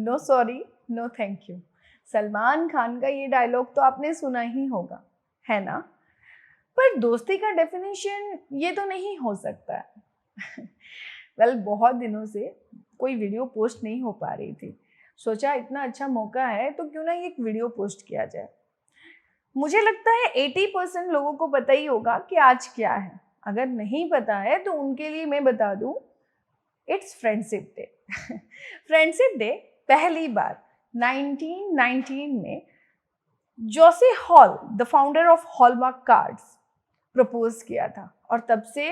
No sorry, no thank you. Salman Khan का ये dialogue तो आपने सुना ही होगा, है ना? पर दोस्ती का डेफिनेशन ये तो नहीं हो सकता है। वेल, बहुत दिनों से कोई वीडियो पोस्ट नहीं हो पा रही थी। सोचा इतना अच्छा मौका है तो क्यों ना एक वीडियो पोस्ट किया जाए। मुझे लगता है 80% लोगों को पता ही होगा कि आज क्या है। अगर नहीं पता है तो उनके लिए मैं बता दूं, it's friendship day. Friendship day पहली बार 1919 में Joyce Hall, the founder of Hallmark cards, propose किया था और तब से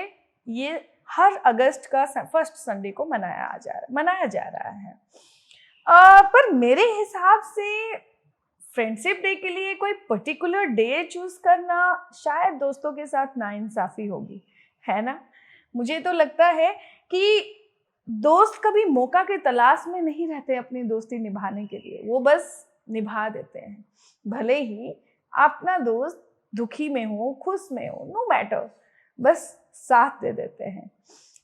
ये हर अगस्त का फर्स्ट संडे को मनाया जा रहा है। पर मेरे हिसाब से फ्रेंडशिप डे के लिए कोई पर्टिकुलर डे चूज करना शायद दोस्तों के साथ नाइंसाफी होगी, है ना? मुझे तो लगता है कि दोस्त कभी मौका के तलाश में नहीं रहते अपनी दोस्ती निभाने के लिए, वो बस निभा देते हैं। भले ही अपना दोस्त दुखी में हो, खुश में हो, नो मैटर, बस साथ दे देते हैं।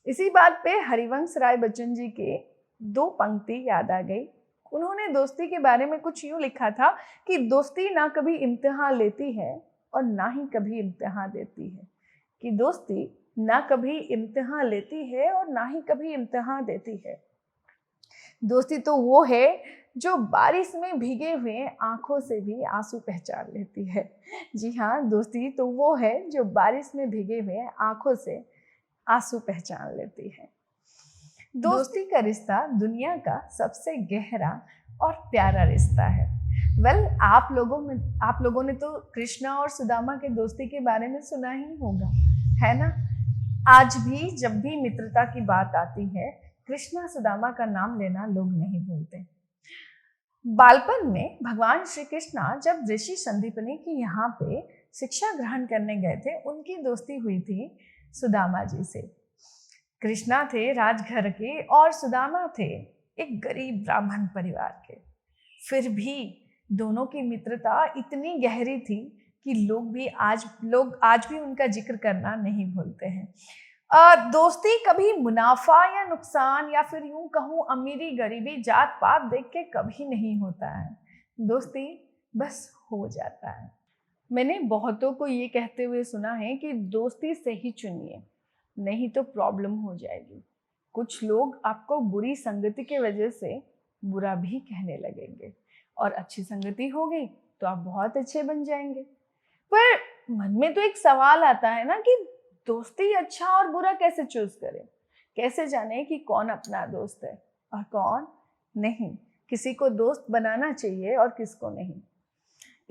इसी बात पे हरिवंश राय बच्चन जी के 2 पंक्ति याद आ गई। उन्होंने दोस्ती के बारे में कुछ यूँ लिखा था कि दोस्ती ना कभी इम्तिहान लेती है और ना ही कभी इम्तिहान देती है। कि दोस्ती ना कभी इम्तिहान लेती है और ना ही कभी इम्तिहान देती है। दोस्ती तो वो है जो बारिश में भीगे हुए आंखों से भी आंसू पहचान लेती है। जी हाँ, दोस्ती तो वो है जो बारिश में भीगे हुए आंखों से आंसू पहचान लेती है। दोस्ती का रिश्ता दुनिया का सबसे गहरा और प्यारा रिश्ता है। वेल, आप लोगों ने तो कृष्णा और सुदामा के दोस्ती के बारे में सुना ही होगा, है ना? आज भी जब भी मित्रता की बात आती है, कृष्णा सुदामा का नाम लेना लोग नहीं भूलते। बालपन में भगवान श्री कृष्णा जब ऋषि संदीपनी के यहाँ पे शिक्षा ग्रहण करने गए थे, उनकी दोस्ती हुई थी सुदामा जी से। कृष्णा थे राजघर के और सुदामा थे एक गरीब ब्राह्मण परिवार के। फिर भी दोनों की मित्रता इतनी गहरी थी कि लोग आज भी उनका जिक्र करना नहीं भूलते हैं। दोस्ती कभी मुनाफा या नुकसान या फिर यूं कहूँ अमीरी गरीबी जात पात देख के कभी नहीं होता है। दोस्ती बस हो जाता है। मैंने बहुतों को ये कहते हुए सुना है कि दोस्ती सही चुनिए, नहीं तो प्रॉब्लम हो जाएगी। कुछ लोग आपको बुरी संगति की वजह से बुरा भी कहने लगेंगे और अच्छी संगति हो गई तो आप बहुत अच्छे बन जाएंगे। पर मन में तो एक सवाल आता है ना कि दोस्ती अच्छा और बुरा कैसे चूज करें? कैसे जाने कि कौन अपना दोस्त है और कौन नहीं? किसी को दोस्त बनाना चाहिए और किसको नहीं?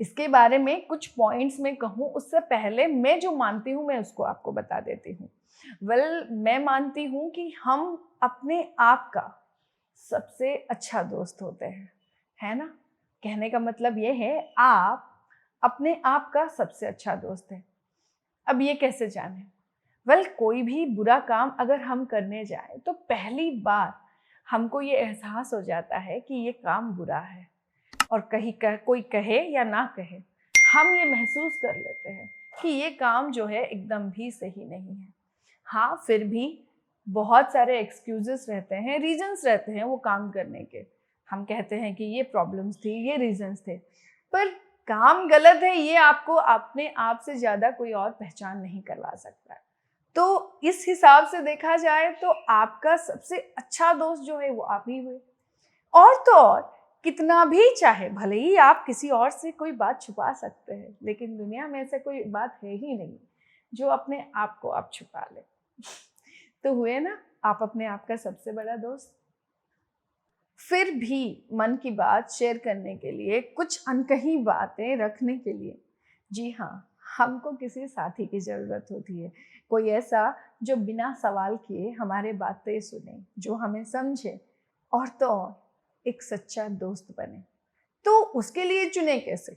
इसके बारे में कुछ पॉइंट्स में कहूँ उससे पहले मैं जो मानती हूँ मैं उसको आपको बता देती हूँ। मैं मानती हूँ कि हम अपने आप का सबसे अच्छा दोस्त होते हैं, है ना? कहने का मतलब ये है, आप अपने आप का सबसे अच्छा दोस्त है। अब ये कैसे जाने? कोई भी बुरा काम अगर हम करने जाएं तो पहली बार हमको ये एहसास हो जाता है कि ये काम बुरा है, और कोई कहे या ना कहे, हम ये महसूस कर लेते हैं कि ये काम जो है एकदम भी सही नहीं है। हाँ, फिर भी बहुत सारे एक्सक्यूजेस रहते हैं, रीजंस रहते हैं वो काम करने के। हम कहते हैं कि ये प्रॉब्लम्स थी, ये रीजंस थे, पर काम गलत है ये आपको अपने आप से ज़्यादा कोई और पहचान नहीं करवा सकता है। तो इस हिसाब से देखा जाए तो आपका सबसे अच्छा दोस्त जो है वो आप ही हुए। और तो और कितना भी चाहे, भले ही आप किसी और से कोई बात छुपा सकते हैं, लेकिन दुनिया में ऐसा कोई बात है ही नहीं जो अपने आप को आप छुपा ले। तो हुए ना आप अपने आप का सबसे बड़ा दोस्त। फिर भी मन की बात शेयर करने के लिए, कुछ अनकही बातें रखने के लिए, जी हाँ, हमको किसी साथी की ज़रूरत होती है। कोई ऐसा जो बिना सवाल किए हमारे बातें सुने, जो हमें समझे और तो और एक सच्चा दोस्त बने। तो उसके लिए चुने कैसे?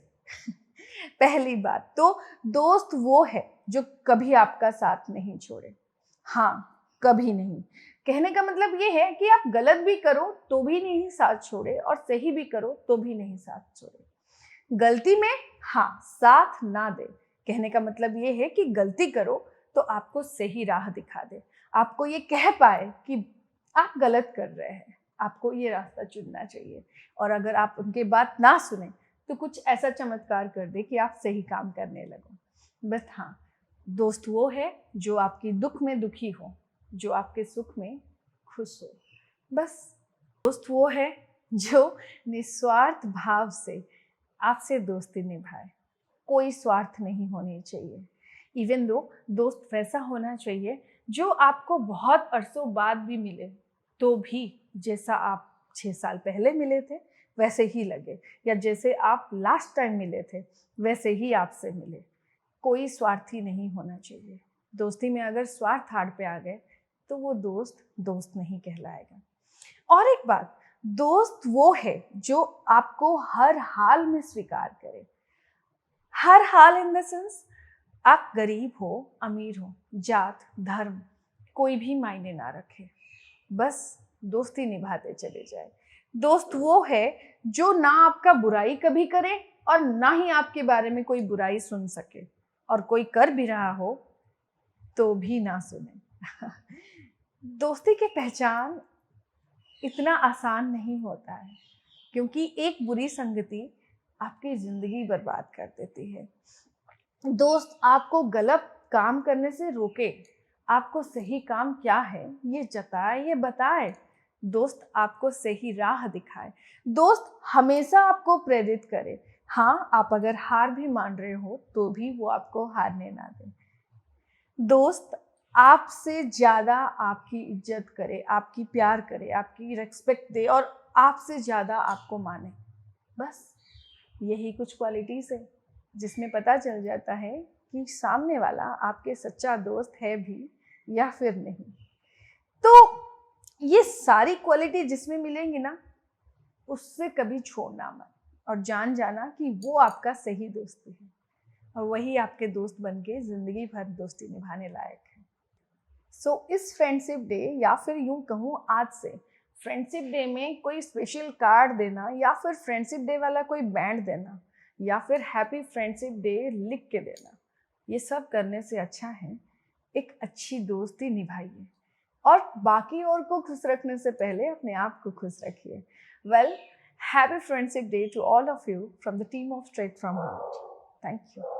पहली बात तो दोस्त वो है जो कभी आपका साथ नहीं छोड़े। हाँ, कभी नहीं। कहने का मतलब ये है कि आप गलत भी करो तो भी नहीं साथ छोड़े और सही भी करो तो भी नहीं साथ छोड़े। गलती में हाँ साथ ना दे। कहने का मतलब ये है कि गलती करो तो आपको सही राह दिखा दे, आपको ये कह पाए कि आप गलत कर रहे हैं, आपको ये रास्ता चुनना चाहिए। और अगर आप उनकी बात ना सुने तो कुछ ऐसा चमत्कार कर दे कि आप सही काम करने लगो। बस हाँ, दोस्त वो है जो आपकी दुख में दुखी हो, जो आपके सुख में खुश हो। बस दोस्त वो है जो निस्वार्थ भाव से आपसे दोस्ती निभाए। कोई स्वार्थ नहीं होनी चाहिए। इवन दो दोस्त वैसा होना चाहिए जो आपको बहुत अरसों बाद भी मिले तो भी जैसा आप 6 साल पहले मिले थे वैसे ही लगे, या जैसे आप लास्ट टाइम मिले थे वैसे ही आपसे मिले। कोई स्वार्थी नहीं होना चाहिए। दोस्ती में अगर स्वार्थ हाथ पे आ गए तो वो दोस्त दोस्त नहीं कहलाएगा। और एक बात, दोस्त वो है जो आपको हर हाल में स्वीकार करे। हर हाल इन द सेंस, आप गरीब हो, अमीर हो, जात, धर्म कोई भी मायने ना रखे, बस दोस्ती निभाते चले जाए। दोस्त वो है जो ना आपका बुराई कभी करे और ना ही आपके बारे में कोई बुराई सुन सके, और कोई कर भी रहा हो तो भी ना सुने। दोस्ती की पहचान इतना आसान नहीं होता है, क्योंकि एक बुरी संगति आपकी जिंदगी बर्बाद कर देती है। दोस्त आपको गलत काम करने से रोके, आपको सही काम क्या है ये जताए, ये बताए। दोस्त आपको सही राह दिखाए। दोस्त हमेशा आपको प्रेरित करे। हाँ, आप अगर हार भी मान रहे हो तो भी वो आपको हारने ना दे। दोस्त आपसे ज़्यादा आपकी इज्जत करे, आपकी प्यार करे, आपकी रिस्पेक्ट दे और आपसे ज़्यादा आपको माने। बस यही कुछ क्वालिटीज़ है जिसमें पता चल जाता है कि सामने वाला आपके सच्चा दोस्त है भी या फिर नहीं। तो ये सारी क्वालिटी जिसमें मिलेंगी ना, उससे कभी छोड़ना मत, और जान जाना कि वो आपका सही दोस्त है, और वही आपके दोस्त बन के ज़िंदगी भर दोस्ती निभाने लायक है। सो इस फ्रेंडशिप डे, या फिर यूँ कहूँ आज से फ्रेंडशिप डे में कोई स्पेशल कार्ड देना, या फिर फ्रेंडशिप डे वाला कोई बैंड देना, या फिर हैप्पी फ्रेंडशिप डे लिख के देना, ये सब करने से अच्छा है एक अच्छी दोस्ती निभाइए, और बाकी और को खुश रखने से पहले अपने आप को खुश रखिए। Well, happy friendship day to all of you from the team of straight from heart. Thank you.